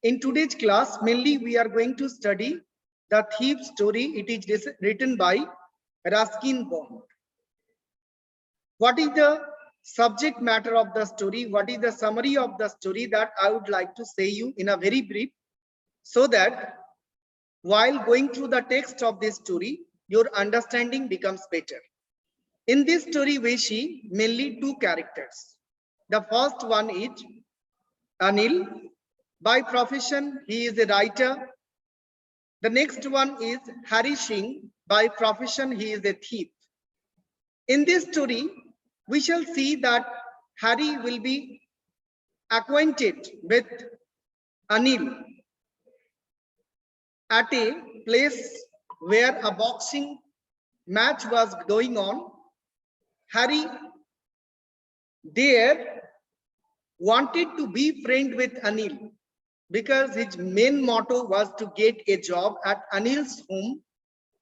In today's class, mainly we are going to study the thief story. It is written by Ruskin Bond. What is the subject matter of the story? What is the summary of the story that I would like to say you in a very brief, so that while going through the text of this story, your understanding becomes better. In this story, we see mainly two characters. The first one is Anil. By profession, he is a writer. The next one is Hari Singh. By profession, he is a thief. In this story, we shall see that Hari will be acquainted with Anil at a place where a boxing match was going on. Hari there wanted to be friend with Anil because his main motto was to get a job at Anil's home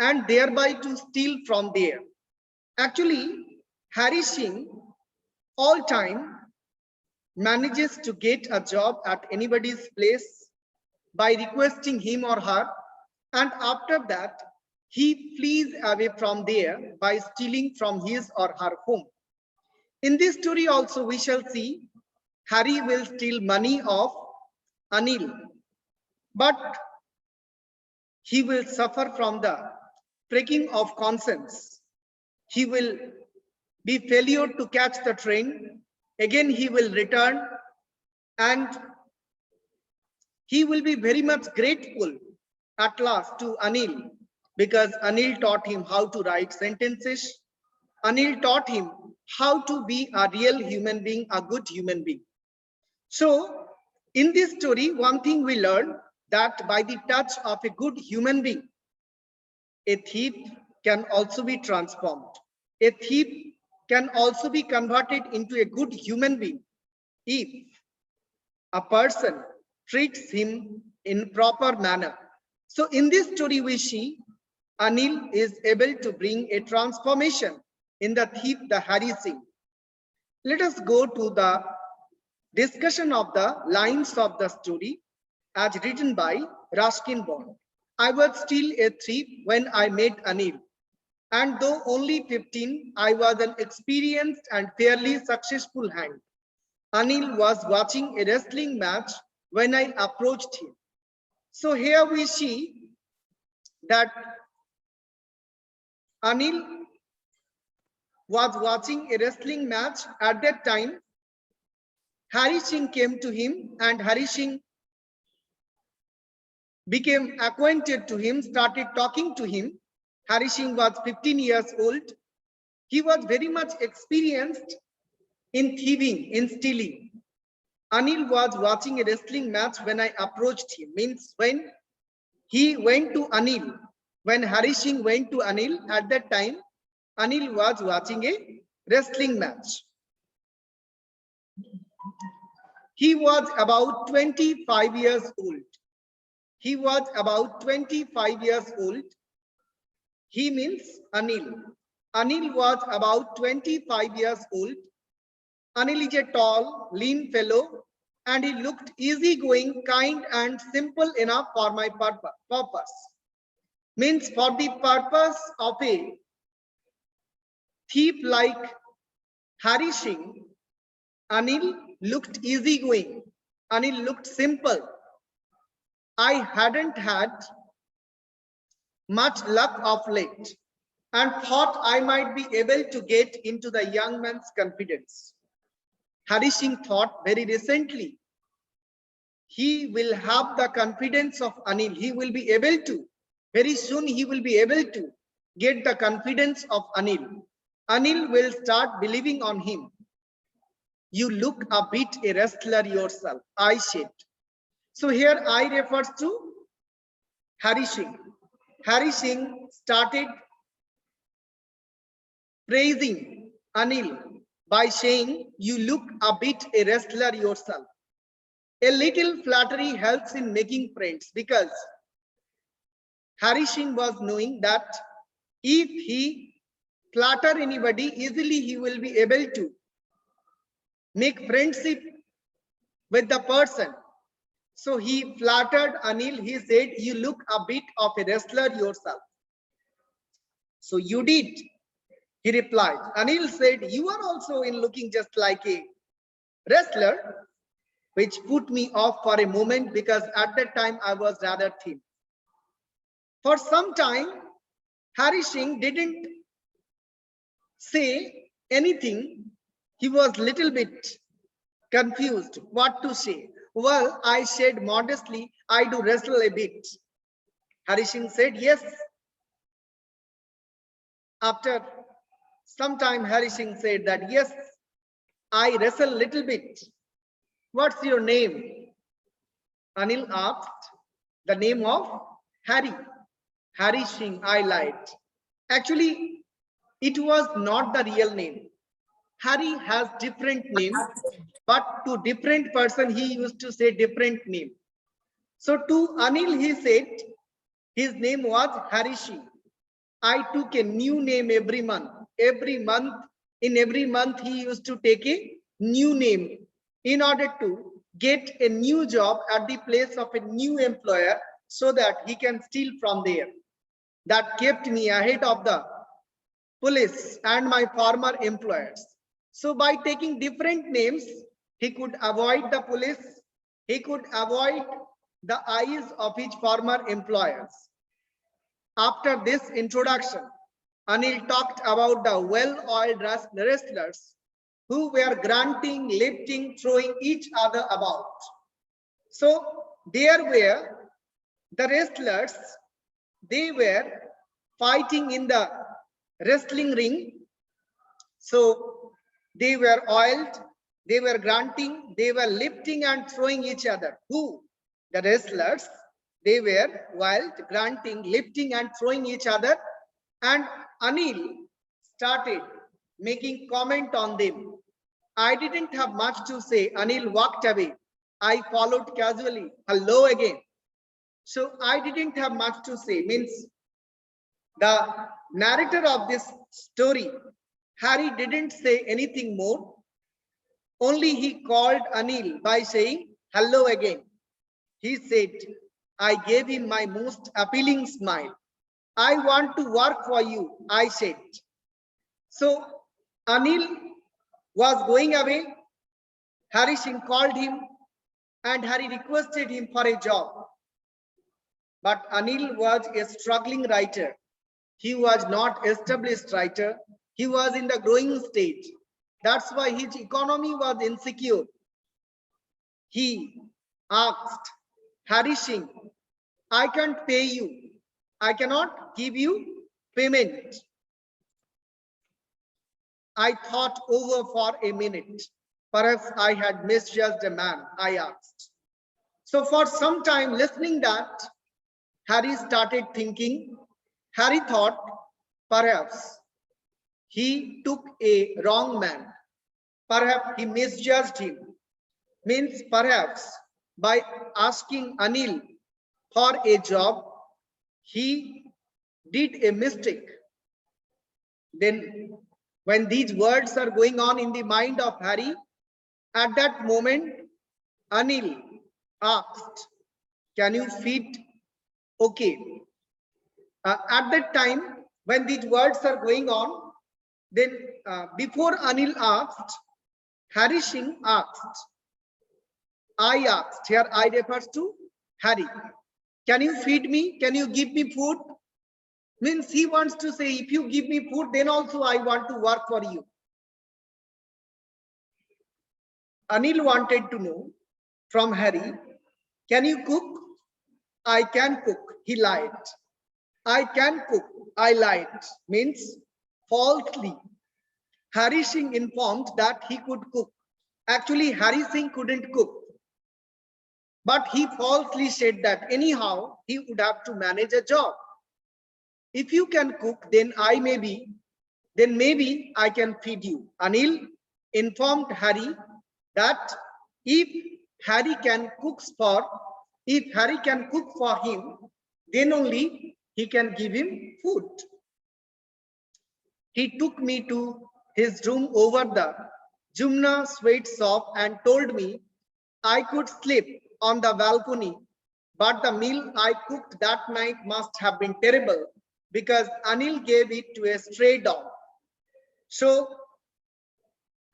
and thereby to steal from there. Actually, Hari Singh all time manages to get a job at anybody's place by requesting him or her, and after that he flees away from there by stealing from his or her home. In this story also we shall see Hari will steal money of Anil, but he will suffer from the breaking of conscience. He will be failure to catch the train. Again he will return, and he will be very much grateful at last to Anil, because Anil taught him how to write sentences. Anil taught him how to be a real human being, a good human being. So in this story, one thing we learn, that by the touch of a good human being, a thief can also be transformed. A thief can also be converted into a good human being if a person treats him in proper manner. So in this story we see Anil is able to bring a transformation in the thief, the Hari Singh. Let us go to the discussion of the lines of the story as written by Ruskin Bond. I was still a thief when I met Anil, and though only 15, I was an experienced and fairly successful hand. Anil was watching a wrestling match when I approached him. So here we see that Anil was watching a wrestling match. At that time, Hari Singh came to him, and Hari Singh became acquainted to him, started talking to him. Hari Singh was 15 years old. He was very much experienced in thieving, in stealing. Anil was watching a wrestling match when I approached him. Means when he went to Anil, when Hari Singh went to Anil, at that time, Anil was watching a wrestling match. He was about 25 years old. He was about 25 years old. He means Anil. Anil was about 25 years old. Anil is a tall, lean fellow, and he looked easygoing, kind, and simple enough for my purpose. Means for the purpose of a thief like Hari Singh, Anil looked easygoing. Anil looked simple. I hadn't had much luck of late and thought I might be able to get into the young man's confidence. Hari Singh thought very recently he will have the confidence of Anil. He will be able to, very soon he will be able to get the confidence of Anil. Anil will start believing on him. You look a bit a wrestler yourself, I said. So here I refers to Hari Singh. Hari Singh started praising Anil by saying, you look a bit a wrestler yourself. A little flattery helps in making friends, because Hari Singh was knowing that if he flatter anybody, easily he will be able to make friendship with the person. So he flattered Anil. He said, "You look a bit of a wrestler yourself." "So you did," he replied. Anil said, "You are also in looking just like a wrestler," which put me off for a moment because at that time I was rather thin. For some time, Hari Singh didn't say anything. He was little bit confused what to say. "Well," I said modestly, "I do wrestle a bit." Hari Singh said, "Yes." After some time, Hari Singh said that, "Yes, I wrestle little bit." "What's your name?" Anil asked. "The name of Hari." "Hari Singh," I lied. Actually, it was not the real name. Hari has different name, but to different person he used to say different name. So to Anil he said his name was Harishi. "I took a new name every month. In every month he used to take a new name in order to get a new job at the place of a new employer so that he can steal from there. That kept me ahead of the police and my former employers. So by taking different names, he could avoid the police, he could avoid the eyes of his former employers." After this introduction, Anil talked about the well-oiled wrestlers who were grunting, lifting, throwing each other about. So there were the wrestlers, they were fighting in the wrestling ring. So they were oiled, they were grunting, they were lifting and throwing each other. Who? The wrestlers. They were wild, grunting, lifting and throwing each other. And Anil started making comment on them. I didn't have much to say. Anil walked away. I followed casually. "Hello again." So I didn't have much to say. Means the narrator of this story, Hari, didn't say anything more. Only he called Anil by saying, "Hello again." He said, I gave him my most appealing smile. "I want to work for you," I said. So Anil was going away. Hari Singh called him and Hari requested him for a job. But Anil was a struggling writer. He was not established writer. He was in the growing stage. That's why his economy was insecure. He asked Hari Singh, "I can't pay you. I cannot give you payment." I thought over for a minute. Perhaps I had misjudged a man, I asked. So for some time listening that, Hari started thinking. Hari thought, perhaps he took a wrong man. Perhaps he misjudged him. Means perhaps by asking Anil for a job, he did a mistake. Then when these words are going on in the mind of Hari, at that moment, Anil asked, "Can you feed?" Okay. At that time, when these words are going on, then before Anil asked, Hari Singh asked. I asked, here I refers to Hari. "Can you feed me? Can you give me food?" Means he wants to say, if you give me food, then also I want to work for you. Anil wanted to know from Hari, "Can you cook?" "I can cook," he lied. "I can cook," I lied. Means falsely. Hari Singh informed that he could cook. Actually, Hari Singh couldn't cook. But he falsely said that anyhow, he would have to manage a job. "If you can cook, then maybe I can feed you." Anil informed Hari that if Hari can cook for him, then only he can give him food. He took me to his room over the Jumna sweet shop and told me I could sleep on the balcony, but the meal I cooked that night must have been terrible because Anil gave it to a stray dog. So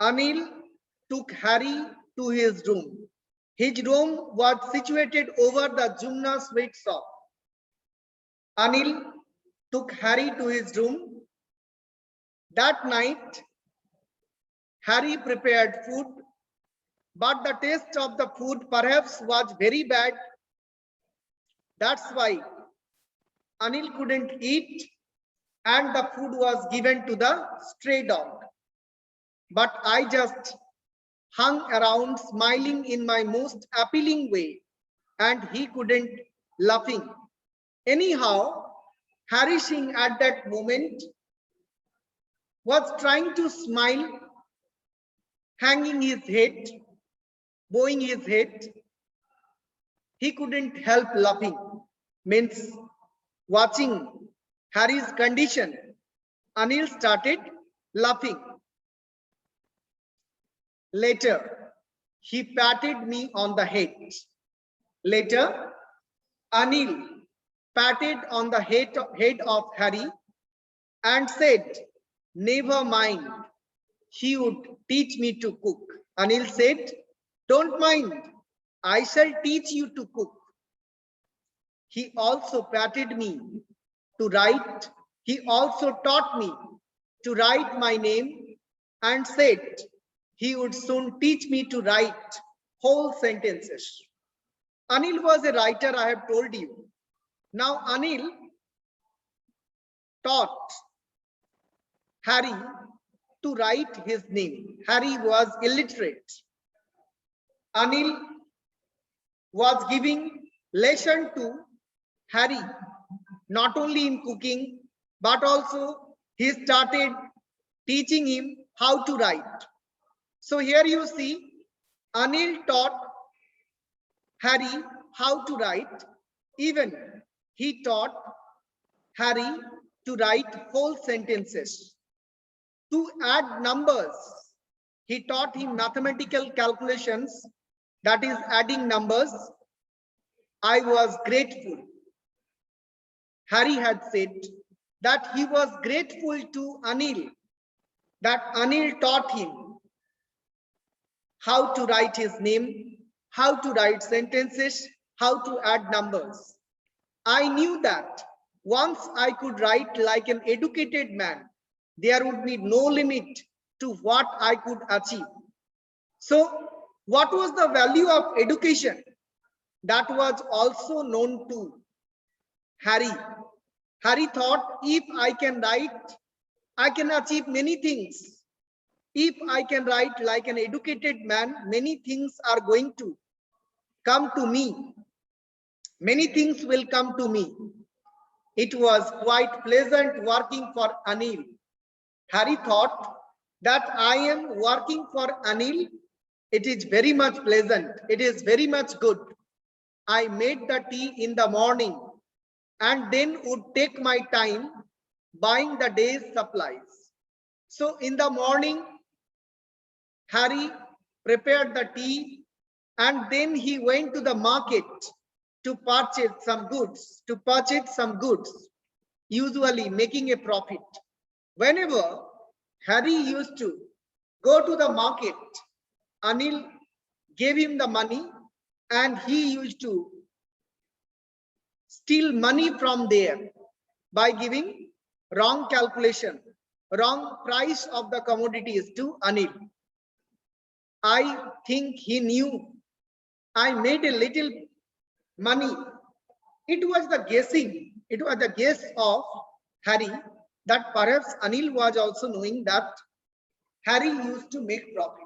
Anil took Harry to his room. His room was situated over the Jumna sweet shop. Anil took Harry to his room. That night, Harry prepared food, but the taste of the food perhaps was very bad. That's why Anil couldn't eat and the food was given to the stray dog. But I just hung around smiling in my most appealing way and he couldn't laughing. Anyhow, Hari Singh at that moment was trying to smile, hanging his head, bowing his head. He couldn't help laughing, means watching Harry's condition. Anil started laughing. Later, he patted me on the head. Later, Anil patted on the head of Harry and said, "Never mind, he would teach me to cook." Anil said, "Don't mind, I shall teach you to cook." He also patted me to write. He also taught me to write my name and said he would soon teach me to write whole sentences. Anil was a writer, I have told you. Now Anil taught Harry to write his name. Harry was illiterate. Anil was giving lesson to Harry, not only in cooking, but also he started teaching him how to write. So here you see, Anil taught Harry how to write. Even he taught Harry to write whole sentences. To add numbers, he taught him mathematical calculations, that is adding numbers. I was grateful. Harry had said that he was grateful to Anil, that Anil taught him how to write his name, how to write sentences, how to add numbers. I knew that once I could write like an educated man, there would be no limit to what I could achieve. So, what was the value of education? That was also known to Harry. Harry thought, if I can write, I can achieve many things. If I can write like an educated man, many things are going to come to me. Many things will come to me. It was quite pleasant working for Anil. Harry thought that I am working for Anil. It is very much pleasant. It is very much good. I made the tea in the morning and then would take my time buying the day's supplies. So in the morning, Harry prepared the tea and then he went to the market to purchase some goods, usually making a profit. Whenever Harry used to go to the market, Anil gave him the money and he used to steal money from there by giving wrong calculation, wrong price of the commodities to Anil. I think he knew I made a little money. It was the guess of Harry that perhaps Anil was also knowing that Harry used to make profit.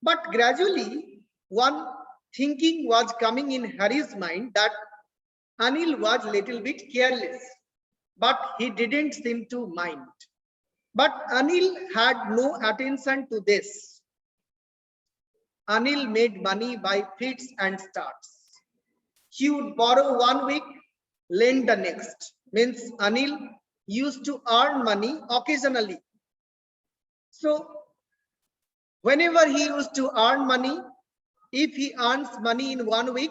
But gradually, one thinking was coming in Harry's mind that Anil was little bit careless, but he didn't seem to mind. But Anil had no attention to this. Anil made money by fits and starts. He would borrow 1 week, lend the next. Means Anil used to earn money occasionally. So whenever he used to earn money, if he earns money in 1 week,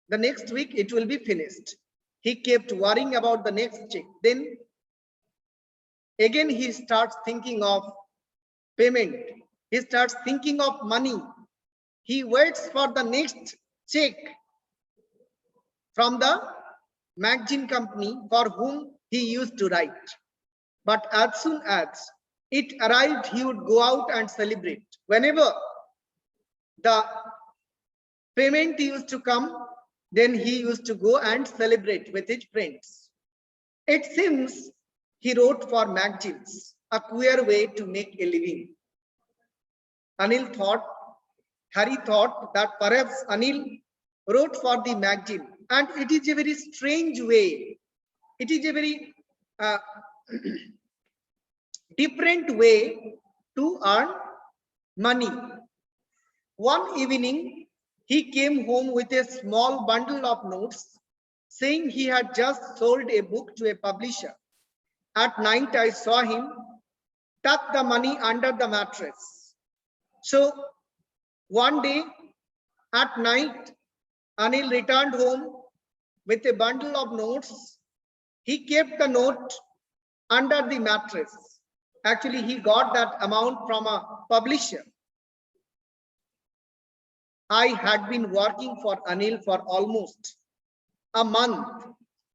the next week it will be finished. He kept worrying about the next check. Then again he starts thinking of payment. He starts thinking of money. He waits for the next check from the magazine company for whom he used to write. But as soon as it arrived, he would go out and celebrate. Whenever the payment used to come, then he used to go and celebrate with his friends. It seems he wrote for magazines, a queer way to make a living. Harry thought that perhaps Anil wrote for the magazine, and it is a very strange way. It is a very different way to earn money. One evening, he came home with a small bundle of notes, saying he had just sold a book to a publisher. At night, I saw him tuck the money under the mattress. So one day at night, Anil returned home with a bundle of notes. He kept the note under the mattress. Actually, he got that amount from a publisher. I had been working for Anil for almost a month,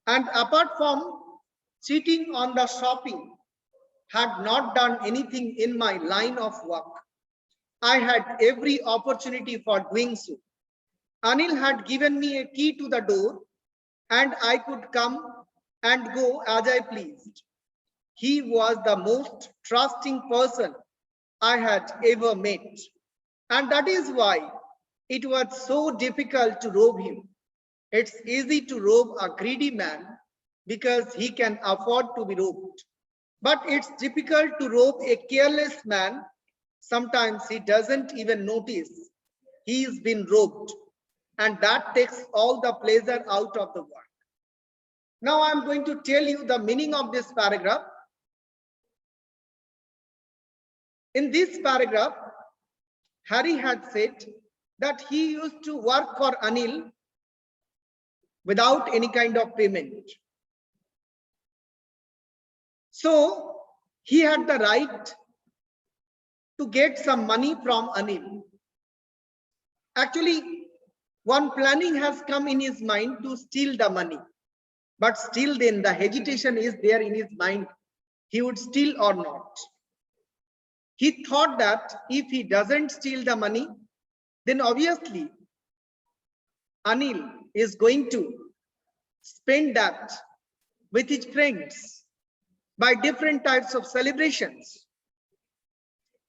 and apart from cheating on the shopping, had not done anything in my line of work. I had every opportunity for doing so. Anil had given me a key to the door, and I could come and go as I pleased. He was the most trusting person I had ever met, and that is why it was so difficult to rob him. It's easy to rob a greedy man because he can afford to be robbed. But it's difficult to rob a careless man. Sometimes he doesn't even notice he's been robbed, and that takes all the pleasure out of the work. Now I'm going to tell you the meaning of this paragraph. In this paragraph, Harry had said that he used to work for Anil without any kind of payment. So he had the right to get some money from Anil. Actually, one planning has come in his mind to steal the money, but still then the hesitation is there in his mind. He would steal or not. He thought that if he doesn't steal the money, then obviously Anil is going to spend that with his friends by different types of celebrations.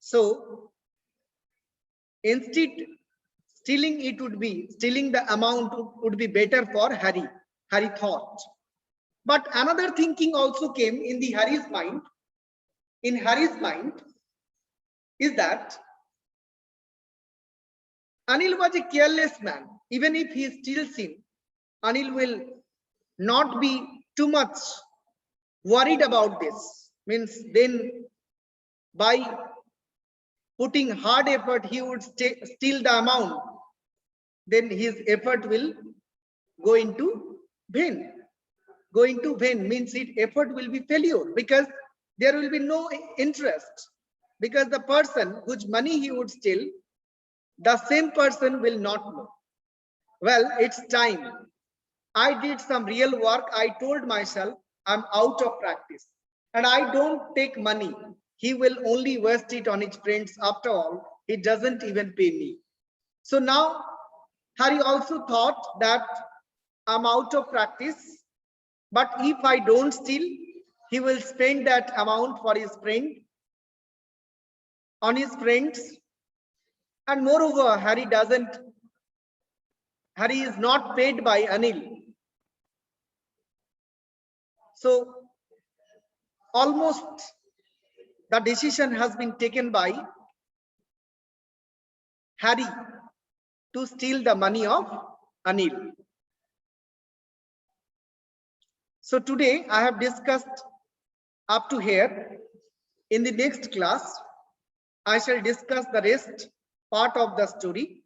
So instead, stealing the amount would be better for Harry thought. But another thinking also came in Harry's mind. In Harry's mind is that Anil was a careless man. Even if he steals him, Anil will not be too much worried about this. Means then by putting hard effort, he would steal the amount. Then his effort will go into vain. Going to vain means effort will be failure, because there will be no interest. Because the person whose money he would steal, the same person will not know. Well, it's time. I did some real work. I told myself I'm out of practice and I don't take money. He will only waste it on his friends. After all, he doesn't even pay me. So now Harry also thought that I'm out of practice, but if I don't steal, he will spend that amount for his friend, on his friends. And moreover, Harry is not paid by Anil. So almost the decision has been taken by Harry to steal the money of Anil. So today I have discussed up to here. In the next class, I shall discuss the rest part of the story.